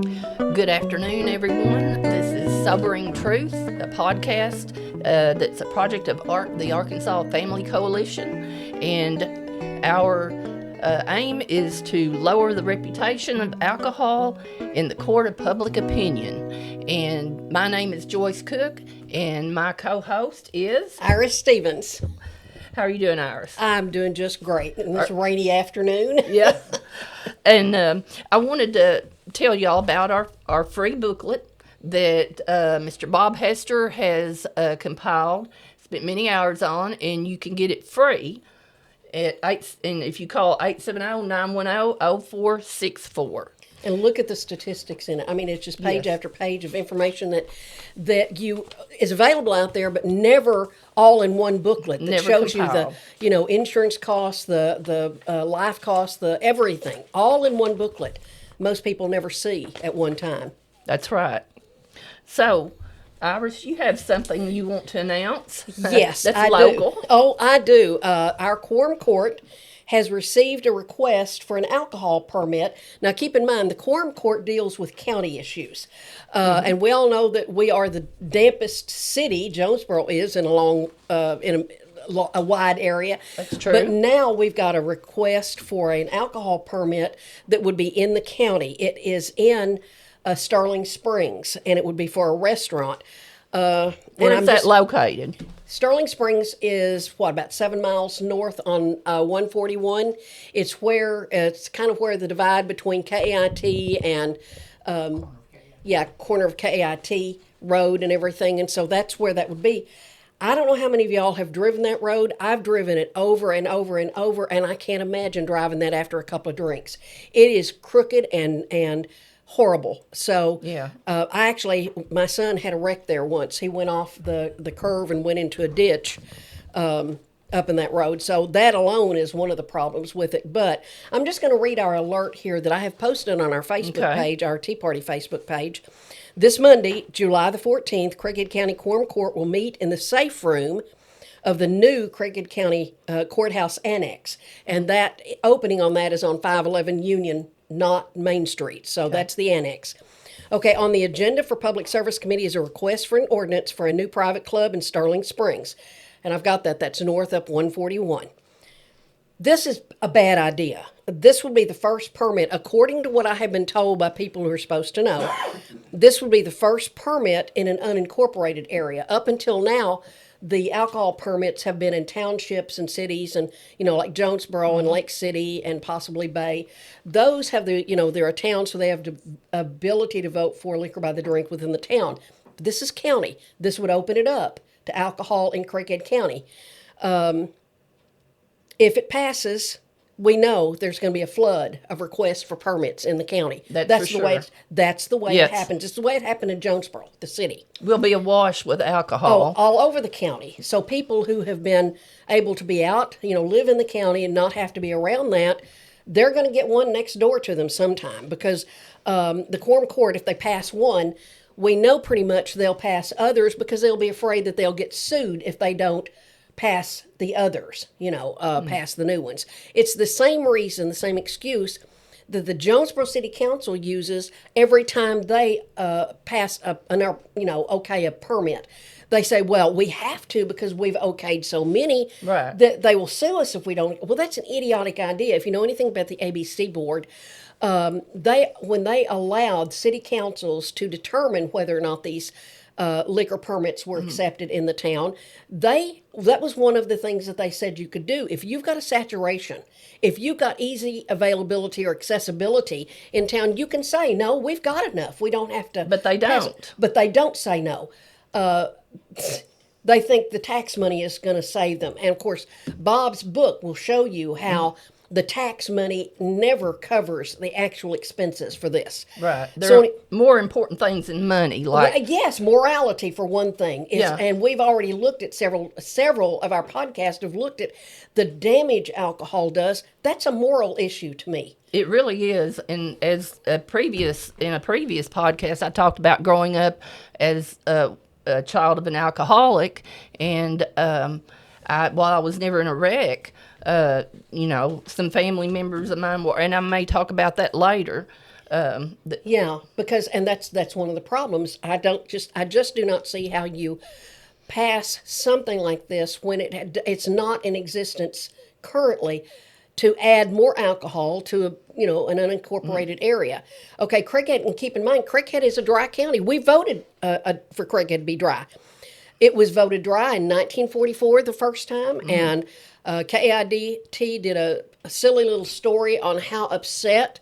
Good afternoon, everyone. This is Sobering Truth, a podcast that's a project of the Arkansas Family Coalition, and our aim is to lower the reputation of alcohol in the court of public opinion. And my name is Joyce Cook, and my co-host is Iris Stevens. How are you doing, Iris? I'm doing just great in this rainy afternoon. Yeah. And I wanted to tell y'all about our free booklet that Mr. Bob Hester has compiled, spent many hours on, and you can get it free at and if you call 870-910-0464. And look at the statistics in it. I mean, it's just page after page of information that is available out there, but never all in one booklet that shows compiled. you the insurance costs, the life costs, the everything, all in one booklet. Most people never see at one time. That's right. So, Iris, you have something you want to announce? Yes, That's I local. do. Oh, I do. Our Quorum Court has received a request for an alcohol permit. Now, keep in mind, the Quorum Court deals with county issues. And we all know that we are the dampest city, Jonesboro is, in a wide area. That's true. But now we've got a request for an alcohol permit that would be in the county. It is in Sterling Springs, and it would be for a restaurant. Where is that located? Sterling Springs is about 7 miles north on 141. It's kind of where the divide between KIT and corner of KIT road and everything, and so that's where that would be. I don't know how many of y'all have driven that road. I've driven it over and over and over, and I can't imagine driving that after a couple of drinks. It is crooked and horrible. So yeah. My son had a wreck there once. He went off the curve and went into a ditch up in that road. So that alone is one of the problems with it. But I'm just going to read our alert here that I have posted on our Facebook page, our Tea Party Facebook page. This Monday, July the 14th, Craighead County Quorum Court will meet in the safe room of the new Craighead County Courthouse Annex. And that opening on that is on 511 Union, not Main Street. So that's the Annex. Okay, on the agenda for Public Service Committee is a request for an ordinance for a new private club in Sterling Springs. And I've got that. That's north up 141. This is a bad idea. This would be the first permit, according to what I have been told by people who are supposed to know, this would be the first permit in an unincorporated area. Up until now, the alcohol permits have been in townships and cities and, like Jonesboro and Lake City and possibly Bay. Those have they're a town, so they have the ability to vote for liquor by the drink within the town. This is county. This would open it up to alcohol in Craighead County. If it passes, we know there's going to be a flood of requests for permits in the county. That's the way it happens. It's the way it happened in Jonesboro, the city. We'll be awash with alcohol. All over the county. So people who have been able to be out, live in the county and not have to be around that, they're going to get one next door to them sometime because the Quorum Court, if they pass one, we know pretty much they'll pass others because they'll be afraid that they'll get sued if they don't pass the others, pass the new ones. It's the same reason, the same excuse that the Jonesboro City Council uses every time they pass a permit. They say, well, we have to because we've okayed so many that they will sue us if we don't. Well, that's an idiotic idea. If you know anything about the ABC board, when they allowed city councils to determine whether or not these liquor permits were accepted in the town, that was one of the things that they said you could do. If you've got a saturation, if you've got easy availability or accessibility in town, you can say, no, we've got enough. We don't have to. But they don't. But they don't say no. They think the tax money is going to save them. And, of course, Bob's book will show you how the tax money never covers the actual expenses for this. Right. There are more important things than money. Yes, morality for one thing. And we've already looked at several of our podcasts have looked at the damage alcohol does. That's a moral issue to me. It really is. And in a previous podcast, I talked about growing up as a child of an alcoholic, and while I was never in a wreck, some family members of mine were, and I may talk about that later, Yeah, because and that's one of the problems. I just do not see how you pass something like this when it's not in existence currently to add more alcohol to an unincorporated area. Okay, Craighead, and keep in mind, Craighead is a dry county. We voted for Craighead to be dry. It was voted dry in 1944 the first time, and KIDT did a silly little story on how upset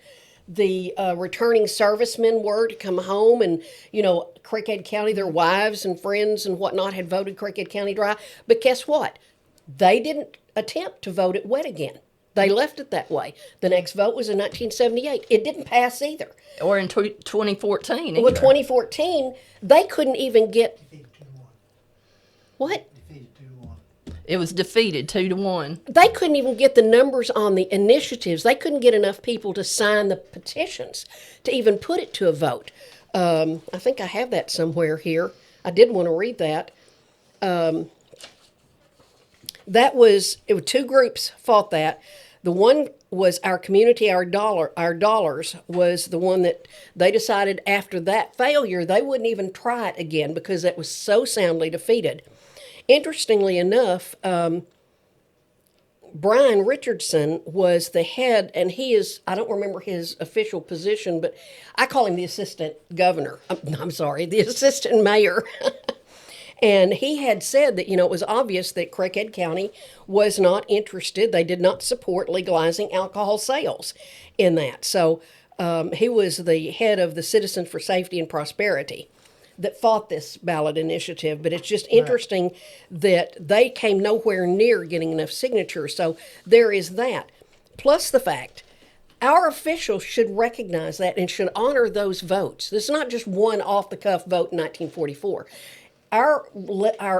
the returning servicemen were to come home, and Craighead County, their wives and friends and whatnot had voted Craighead County dry. But guess what? They didn't attempt to vote it wet again. They left it that way. The next vote was in 1978. It didn't pass either. Or in 2014 either. Well, 2014, they couldn't even get... What? It was defeated 2-1. They couldn't even get the numbers on the initiatives. They couldn't get enough people to sign the petitions to even put it to a vote. I think I have that somewhere here. I did want to read that. It was two groups fought that. The one was Our Community, Our Dollars was the one that they decided after that failure they wouldn't even try it again because it was so soundly defeated. Interestingly enough, Brian Richardson was the head, and I don't remember his official position, but I call him the assistant governor. I'm sorry, the assistant mayor. And he had said that, it was obvious that Craighead County was not interested. They did not support legalizing alcohol sales in that. So he was the head of the Citizens for Safety and Prosperity that fought this ballot initiative. But it's just interesting that they came nowhere near getting enough signatures. So there is that. Plus the fact our officials should recognize that and should honor those votes. This is not just one off-the-cuff vote in 1944. Our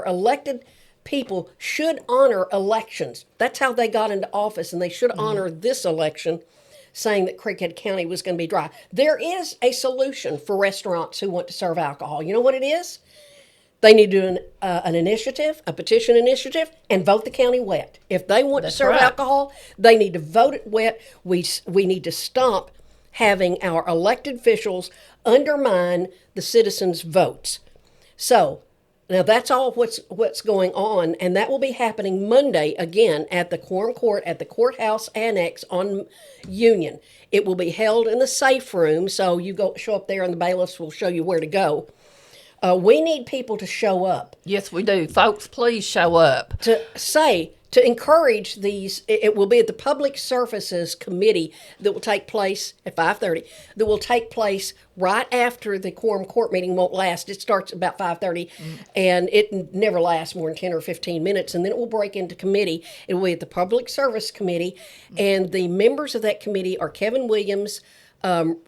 elected people should honor elections. That's how they got into office, and they should honor this election, saying that Craighead County was going to be dry. There is a solution for restaurants who want to serve alcohol. You know what it is? They need to do an initiative, a petition initiative, and vote the county wet. If they want to serve alcohol, they need to vote it wet. We need to stop having our elected officials undermine the citizens' votes. So now that's all what's going on, and that will be happening Monday again at the Quorum Court at the Courthouse Annex on Union. It will be held in the safe room, so you show up there and the bailiffs will show you where to go. We need people to show up. Yes, we do. Folks, please show up. To encourage these, it will be at the Public Services Committee that will take place at 5:30, that will take place right after the Quorum Court meeting. Won't last. It starts about 5:30, and it never lasts more than 10 or 15 minutes, and then it will break into committee. It will be at the Public Service Committee, and the members of that committee are Kevin Williams,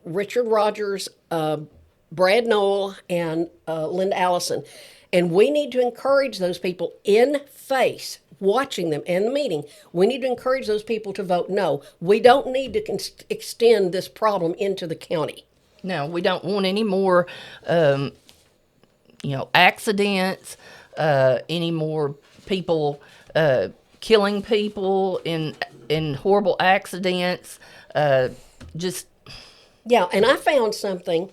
Richard Rogers, Brad Knoll, and Linda Allison. And we need to encourage those people in face, watching them in the meeting. We need to encourage those people to vote no. We don't need to extend this problem into the county. No, we don't want any more, accidents, any more people killing people in horrible accidents. Yeah, and I found something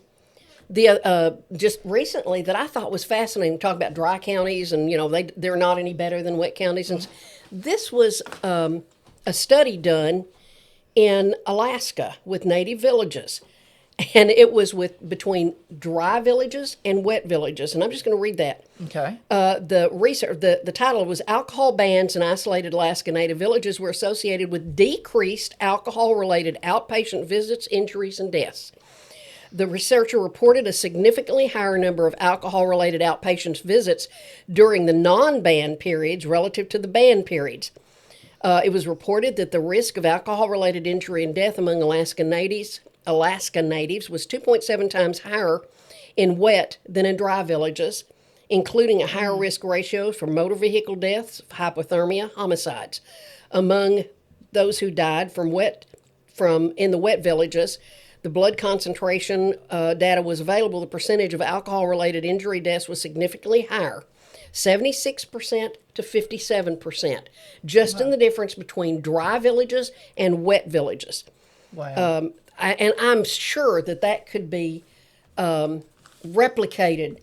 just recently that I thought was fascinating. Talk about dry counties, and they're not any better than wet counties. And this was a study done in Alaska with native villages, and it was between dry villages and wet villages. And I'm just going to read that. Okay. The title was "Alcohol Bans in Isolated Alaska Native Villages Were Associated with Decreased Alcohol-Related Outpatient Visits, Injuries, and Deaths." The researcher reported a significantly higher number of alcohol-related outpatient visits during the non-ban periods relative to the ban periods. It was reported that the risk of alcohol-related injury and death among Alaska natives was 2.7 times higher in wet than in dry villages, including a higher risk ratio for motor vehicle deaths, hypothermia, homicides. Among those who died in the wet villages, the blood concentration data was available. The percentage of alcohol-related injury deaths was significantly higher, 76% to 57%, just in the difference between dry villages and wet villages. Wow. and I'm sure that could be replicated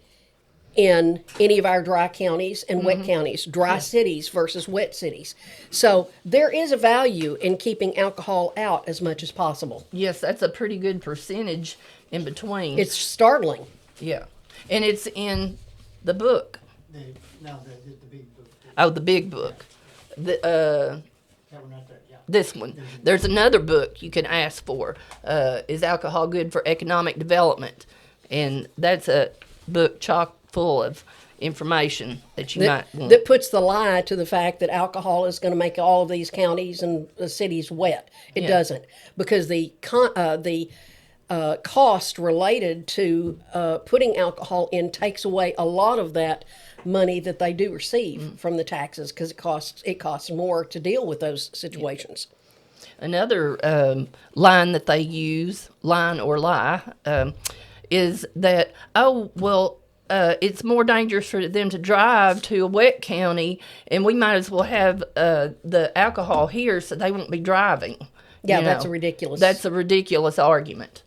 in any of our dry counties and wet counties, dry cities versus wet cities. So there is a value in keeping alcohol out as much as possible. Yes, that's a pretty good percentage in between. It's startling. Yeah. And it's in the book. No, the big book. Oh, the big book. The That one right there, yeah. this one. There's another book you can ask for. Is alcohol good for economic development? And that's a book chock full of information that you might want. That puts the lie to the fact that alcohol is going to make all of these counties and cities wet. It doesn't, because the cost related to putting alcohol in takes away a lot of that money that they do receive from the taxes, because it costs more to deal with those situations. Another line that they use, line or lie, is that, it's more dangerous for them to drive to a wet county, and we might as well have the alcohol here so they won't be driving. Yeah, You that's know, a ridiculous. That's a ridiculous argument.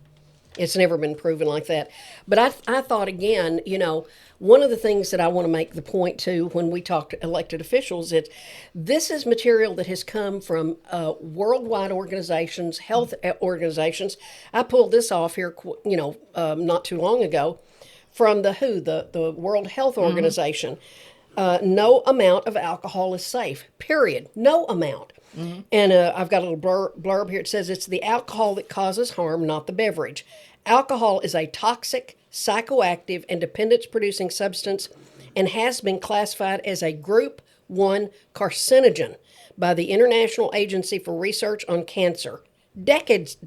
It's never been proven like that. But I thought, again, one of the things that I want to make the point to when we talk to elected officials is this is material that has come from worldwide organizations, health organizations. I pulled this off here, not too long ago from the WHO, the World Health Organization. No amount of alcohol is safe, period. No amount. And I've got a little blurb here. It says it's the alcohol that causes harm, not the beverage. Alcohol is a toxic, psychoactive, and dependence-producing substance and has been classified as a Group 1 carcinogen by the International Agency for Research on Cancer. Decades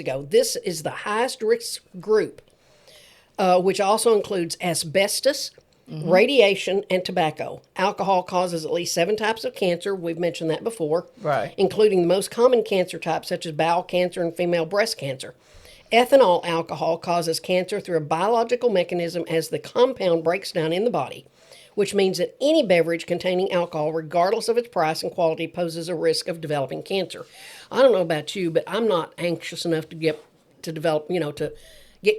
ago, this is the highest risk group, which also includes asbestos, radiation, and tobacco. Alcohol causes at least 7 types of cancer. We've mentioned that before. Right. Including the most common cancer types, such as bowel cancer and female breast cancer. Ethanol alcohol causes cancer through a biological mechanism as the compound breaks down in the body, which means that any beverage containing alcohol, regardless of its price and quality, poses a risk of developing cancer. I don't know about you, but I'm not anxious enough to get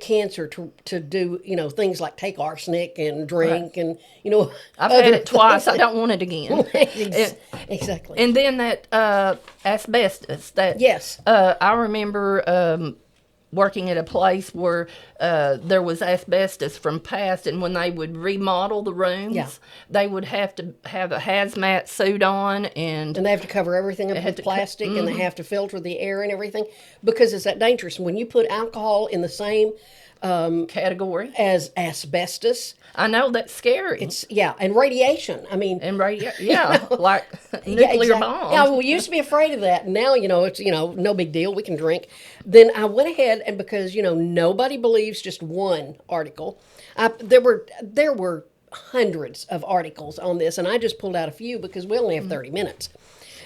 cancer to do, things like take arsenic and drink and, I've had it twice. I don't want it again. Exactly. And then that asbestos. Yes. I remember working at a place where there was asbestos from past, and when they would remodel the rooms, they would have to have a hazmat suit on, and they have to cover everything up with plastic, and they have to filter the air and everything, because it's that dangerous. When you put alcohol in the same category as asbestos, I know that's scary. And radiation. I mean, like nuclear bombs. Yeah, we used to be afraid of that. Now, it's no big deal. We can drink. Then I went ahead, and because nobody believes just one article, there were hundreds of articles on this, and I just pulled out a few because we only have 30 minutes.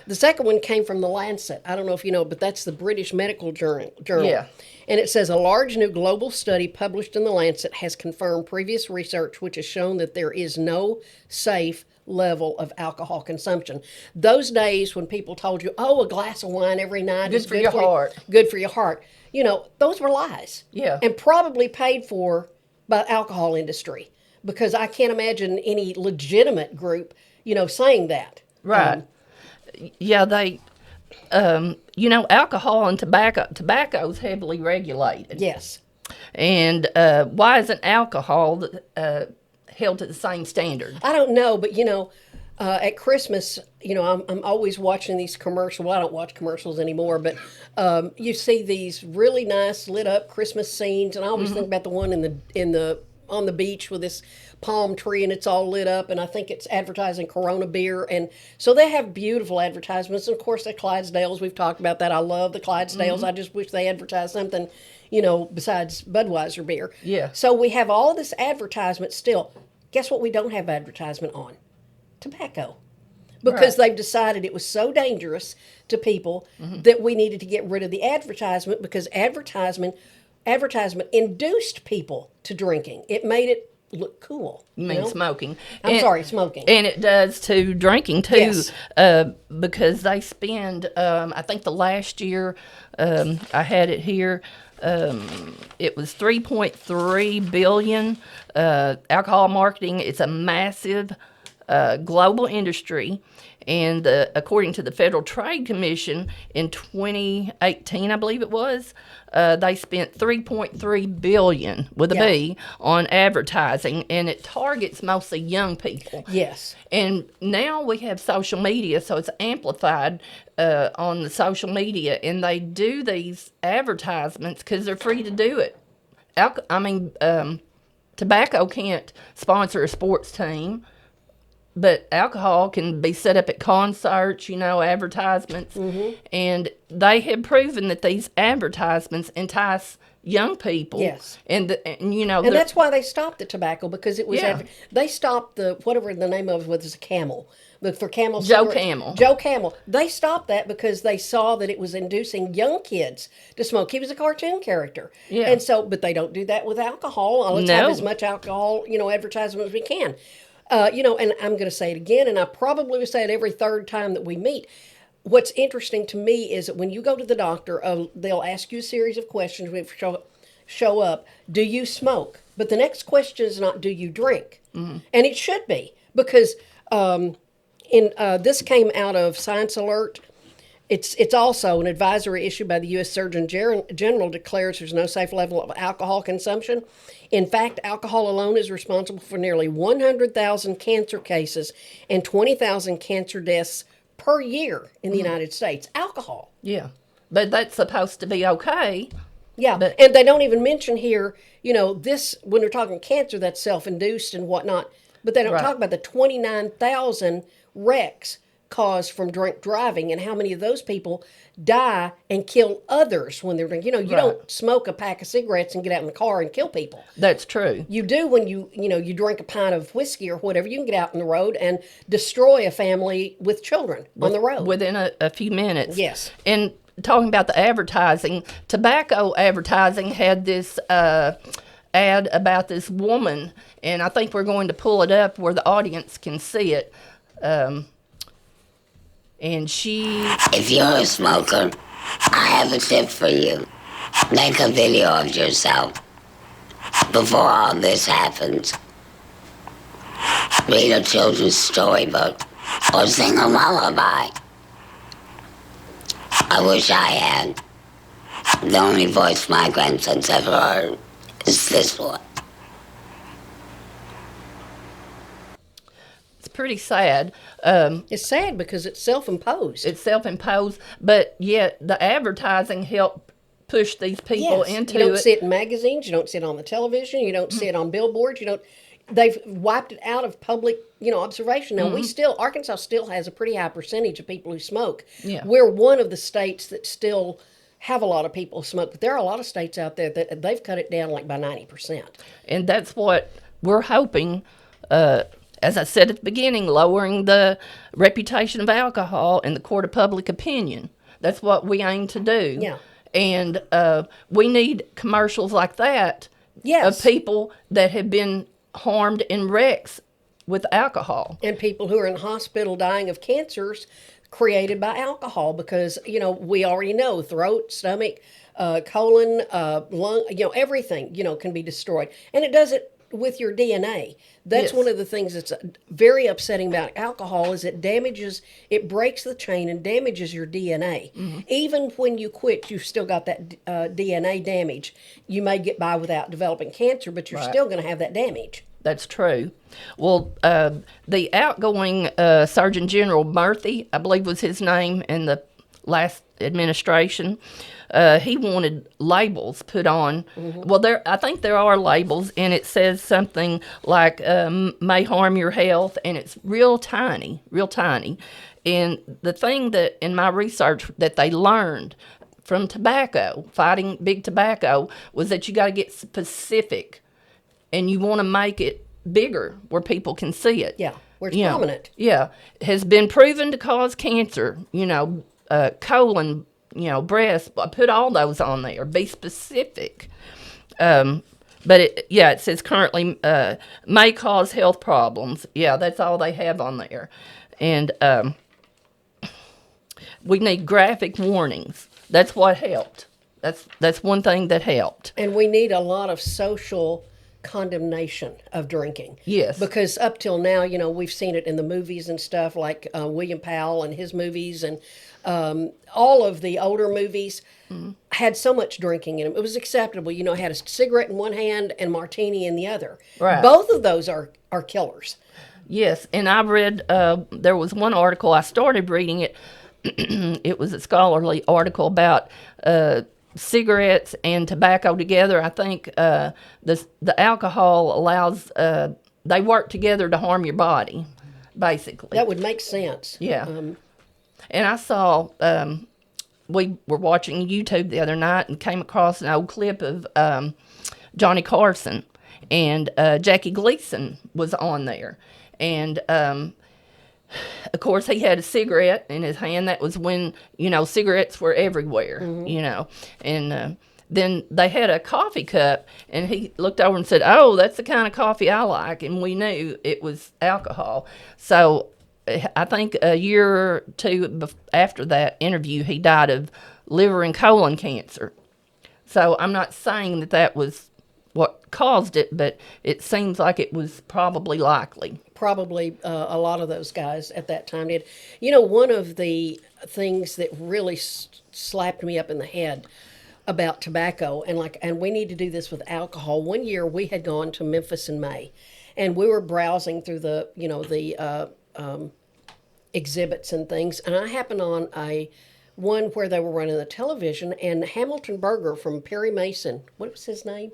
The second one came from the Lancet. I don't know if you know, but that's the British Medical Journal. Yeah. And it says a large new global study published in the Lancet has confirmed previous research which has shown that there is no safe level of alcohol consumption. Those days when people told you, a glass of wine every night is good for your heart. Good for your heart. Those were lies. Yeah. And probably paid for by the alcohol industry, because I can't imagine any legitimate group, saying that. Right. They, alcohol and tobacco is heavily regulated. Yes. And why isn't alcohol held to the same standard? I don't know, but at Christmas, I'm always watching these commercials. Well, I don't watch commercials anymore, but you see these really nice lit up Christmas scenes, and I always think about the one on the beach with this palm tree, and it's all lit up, and I think it's advertising Corona beer, and so they have beautiful advertisements. And of course, the Clydesdales, we've talked about that. I love the Clydesdales. I just wish they advertised something, besides Budweiser beer. Yeah. So we have all this advertisement still. Guess what we don't have advertisement on? Tobacco. Because they've decided it was so dangerous to people that we needed to get rid of the advertisement, because advertisement induced people to drinking. It made it look cool. You mean smoking? Smoking. And it does to drinking too, Yes. because they spend. I think the last year, I had it here. It was 3.3 billion. Alcohol marketing is a massive global industry, and according to the Federal Trade Commission in 2018, I believe it was, they spent 3.3 billion with a B on advertising, and it targets mostly young people. Yes. And now we have social media, so it's amplified on the social media, and they do these advertisements because they're free to do it. Tobacco can't sponsor a sports team, but alcohol can be set up at concerts, advertisements. And they have proven that these advertisements entice young people. Yes. And that's why they stopped the tobacco, because it was Yeah. they stopped the whatever the name of it was, a Camel. For Camel Joe cigarettes. Camel. Joe Camel. They stopped that because they saw that it was inducing young kids to smoke. He was a cartoon character. Yeah. And so, but they don't do that with alcohol. Let's No. have as much alcohol, advertisement as we can. And I'm going to say it again, and I probably will say it every third time that we meet. What's interesting to me is that when you go to the doctor, they'll ask you a series of questions when you show up. Do you smoke? But the next question is not, do you drink? And it should be, because this came out of Science Alert. It's also an advisory issued by the U.S. Surgeon General declares there's no safe level of alcohol consumption. In fact, alcohol alone is responsible for nearly 100,000 cancer cases and 20,000 cancer deaths per year in the United States. Alcohol. Yeah. But that's supposed to be okay. Yeah, But- and they don't even mention here, this, when they're talking cancer, that's self-induced and whatnot, but they don't Right. talk about the 29,000 wrecks caused from drink driving and how many of those people die and kill others when they're drinking. You Right. don't smoke a pack of cigarettes and get out in the car and kill people. That's true. You do when you drink a pint of whiskey or whatever. You can get out in the road and destroy a family with children on the road. Within a few minutes. Yes. And talking about the advertising, tobacco advertising had this ad about this woman, and I think we're going to pull it up where the audience can see it. And she... If you're a smoker, I have a tip for you. Make a video of yourself before all this happens. Read a children's storybook or sing a lullaby. I wish I had. The only voice my grandson's ever heard is this one. It's pretty sad. It's sad because it's self-imposed. It's self-imposed, but yet the advertising helped push these people into you don't it. see it in magazines. You don't see it on the television. You don't see it on billboards. They've wiped it out of public, observation. Now Arkansas still has a pretty high percentage of people who smoke. Yeah. We're one of the states that still have a lot of people who smoke, but there are a lot of states out there that they've cut it down like by 90%. And that's what we're hoping, as I said at the beginning, lowering the reputation of alcohol in the court of public opinion. That's what we aim to do. Yeah. And we need commercials like that Yes. of people that have been harmed in wrecks with alcohol. And people who are in hospital dying of cancers created by alcohol, because we already know throat, stomach, colon, lung, everything can be destroyed, and it does it with your DNA. That's Yes. one of the things that's very upsetting about alcohol, is it breaks the chain and damages your DNA. Even when you quit, you've still got that DNA damage. You may get by without developing cancer, but you're Right. still going to have that damage. That's true. Well, the outgoing Surgeon General Murphy, I believe was his name in the last administration, he wanted labels put on. Well, I think there are labels, and it says something like may harm your health, and it's real tiny. And the thing that in my research that they learned from tobacco, fighting big tobacco, was that you got to get specific. And you want to make it bigger where people can see it. Yeah, where it's You know, prominent. Yeah. Has been proven to cause cancer, colon, breast. I put all those on there. Be specific. But it says currently may cause health problems. Yeah, that's all they have on there. And we need graphic warnings. That's what helped. That's one thing that helped. And we need a lot of social condemnation of drinking. Yes. Because up till now, we've seen it in the movies and stuff like William Powell and his movies, and all of the older movies had so much drinking in them. It was acceptable. Had a cigarette in one hand and martini in the other. Right. Both of those are killers. Yes, and I read, there was one article, I started reading it. It was a scholarly article about cigarettes and tobacco together. I think the alcohol allows, they work together to harm your body, basically. That would make sense. Yeah. And I saw, we were watching YouTube the other night and came across an old clip of Johnny Carson, and Jackie Gleason was on there. And, of course, he had a cigarette in his hand. That was when, cigarettes were everywhere, And then they had a coffee cup, and he looked over and said, "Oh, that's the kind of coffee I like." And we knew it was alcohol. So I think a year or two after that interview, he died of liver and colon cancer. So I'm not saying that was what caused it, but it seems like it was probably likely. Probably a lot of those guys at that time did. One of the things that really slapped me up in the head about tobacco, and we need to do this with alcohol. One year we had gone to Memphis in May, and we were browsing through the exhibits and things, and I happened on one where they were running the television, and Hamilton Berger from Perry Mason, what was his name?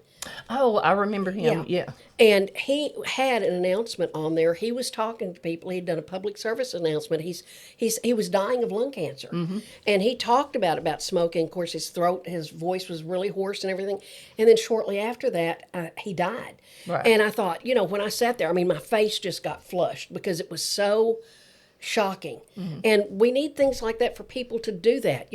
Oh, I remember him, yeah. And he had an announcement on there. He was talking to people. He'd done a public service announcement. He was dying of lung cancer. And he talked about smoking. Of course, his voice was really hoarse and everything. And then shortly after that, he died. Right. And I thought, when I sat there, my face just got flushed because it was so shocking. And we need things like that for people to do that,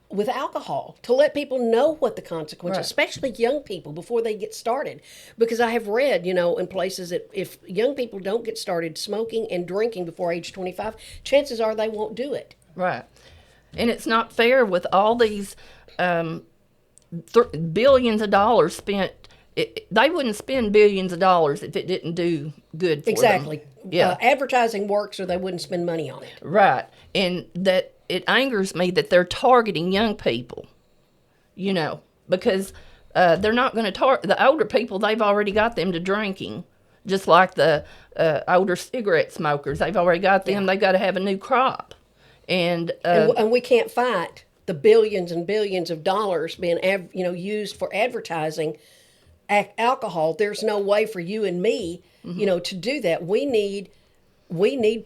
with alcohol, to let people know what the consequences, especially young people, before they get started. Because I have read, in places that if young people don't get started smoking and drinking before age 25, chances are they won't do it. Right. And it's not fair with all these billions of dollars spent. They wouldn't spend billions of dollars if it didn't do good for Exactly. them. Yeah. Advertising works or they wouldn't spend money on it. Right. And that it angers me that they're targeting young people, because they're not going to target the older people. They've already got them to drinking, just like the older cigarette smokers. They've already got them. Yeah. They've got to have a new crop. And we can't fight the billions and billions of dollars being used for advertising alcohol. There's no way for you and me, to do that. We need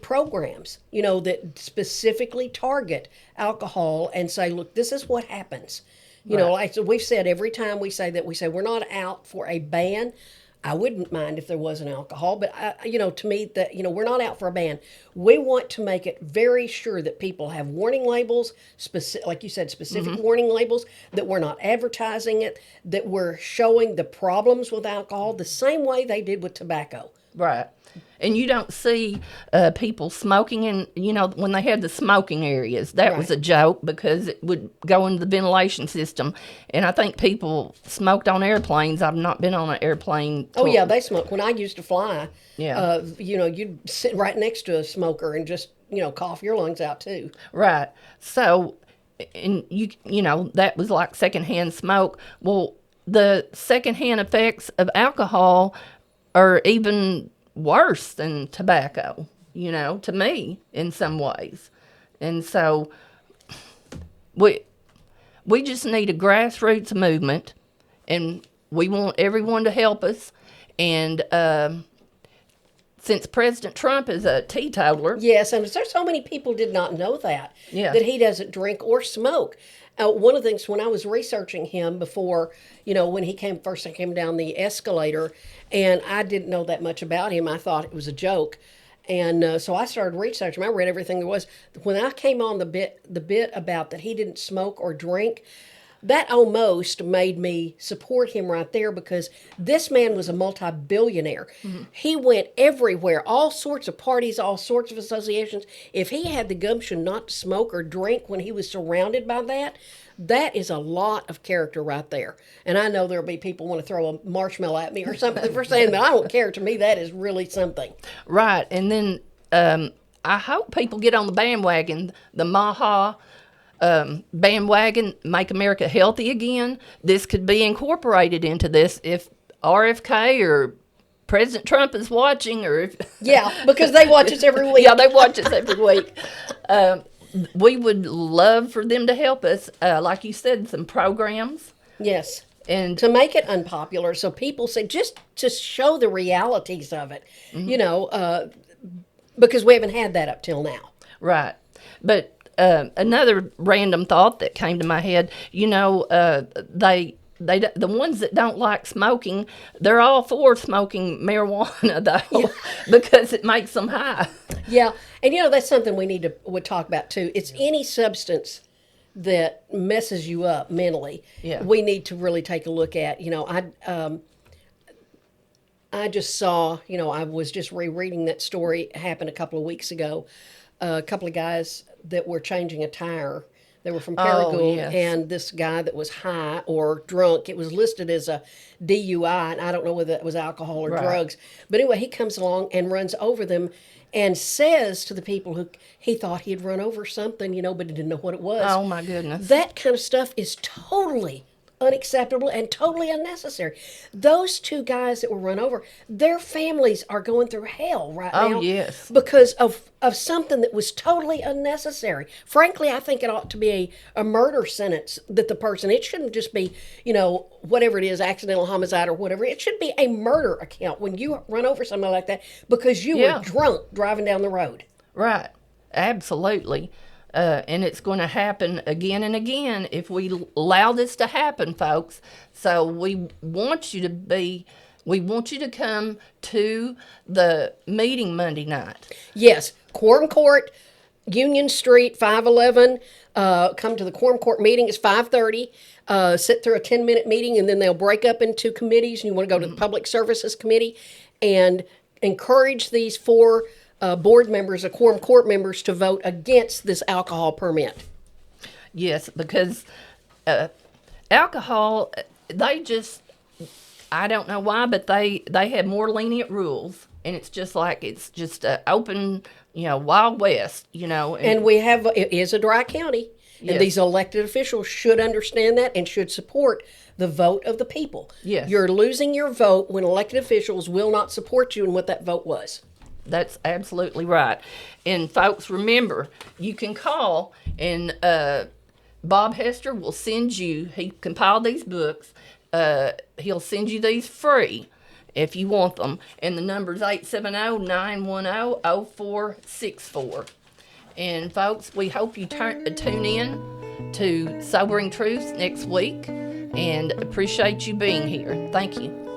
programs, that specifically target alcohol and say, look, this is what happens. Like we've said, every time we say we're not out for a ban. I wouldn't mind if there wasn't alcohol, but to me that, we're not out for a ban. We want to make it very sure that people have warning labels, like you said, specific warning labels, that we're not advertising it, that we're showing the problems with alcohol the same way they did with tobacco. Right. And you don't see people smoking in, when they had the smoking areas. That was a joke because it would go into the ventilation system. And I think people smoked on airplanes. I've not been on an airplane. Oh, yeah, they smoke. When I used to fly, yeah. You'd sit right next to a smoker and just, cough your lungs out too. Right. So, and that was like secondhand smoke. Well, the secondhand effects of alcohol are even worse than tobacco, to me in some ways. And so we just need a grassroots movement, and we want everyone to help us. And since President Trump is a teetotaler. Yes, and there's so many people did not know that he doesn't drink or smoke. One of the things, when I was researching him before, when he first came down the escalator, and I didn't know that much about him. I thought it was a joke. And so I started researching. I read everything there was. When I came on the bit about that he didn't smoke or drink, that almost made me support him right there, because this man was a multi-billionaire. He went everywhere, all sorts of parties, all sorts of associations. If he had the gumption not to smoke or drink when he was surrounded by that, that is a lot of character right there. And I know there'll be people want to throw a marshmallow at me or something for saying that. I don't care. To me, that is really something. Right. And then I hope people get on the bandwagon, the Maha bandwagon, Make America Healthy Again. This could be incorporated into this if RFK or President Trump is watching, or if Yeah, because they watch us every week. yeah, they watch us every week. We would love for them to help us, like you said, some programs. Yes. And To make it unpopular, so people say, just to show the realities of it, because we haven't had that up till now. right. But another random thought that came to my head, the ones that don't like smoking, they're all for smoking marijuana, though, because it makes them high. Yeah, and that's something we need to would talk about too. It's any substance that messes you up mentally. Yeah. We need to really take a look at. I just saw. I was just rereading that story. It happened a couple of weeks ago. A couple of guys that were changing a tire. They were from Paragould, yes. and this guy that was high or drunk, it was listed as a DUI, and I don't know whether it was alcohol or Right. drugs. But anyway, he comes along and runs over them and says to the people who he thought he had run over something, but he didn't know what it was. Oh, my goodness. That kind of stuff is totally unacceptable and totally unnecessary. Those two guys that were run over, their families are going through hell right now. Oh, yes. Because of something that was totally unnecessary. Frankly, I think it ought to be a murder sentence that the person, it shouldn't just be, whatever it is, accidental homicide or whatever. It should be a murder account when you run over somebody like that because you Yeah. were drunk driving down the road. Right. Absolutely. And it's going to happen again and again if we allow this to happen, folks. So we want you to come to the meeting Monday night. Yes, Quorum Court, Union Street, 511. Come to the Quorum Court meeting. It's 5:30. Sit through a 10-minute meeting, and then they'll break up into committees. You want to go to the Public Services Committee and encourage these four board members, Quorum Court members, to vote against this alcohol permit. Yes, because alcohol, I don't know why, but they have more lenient rules. And it's just open, Wild West, And it is a dry county. Yes. And these elected officials should understand that and should support the vote of the people. Yes. You're losing your vote when elected officials will not support you in what that vote was. That's absolutely right. And folks, remember, you can call and Bob Hester will send you, he compiled these books, he'll send you these free if you want them. And the number is 870-910-0464. And folks, we hope you tune in to Sobering Truths next week and appreciate you being here. Thank you.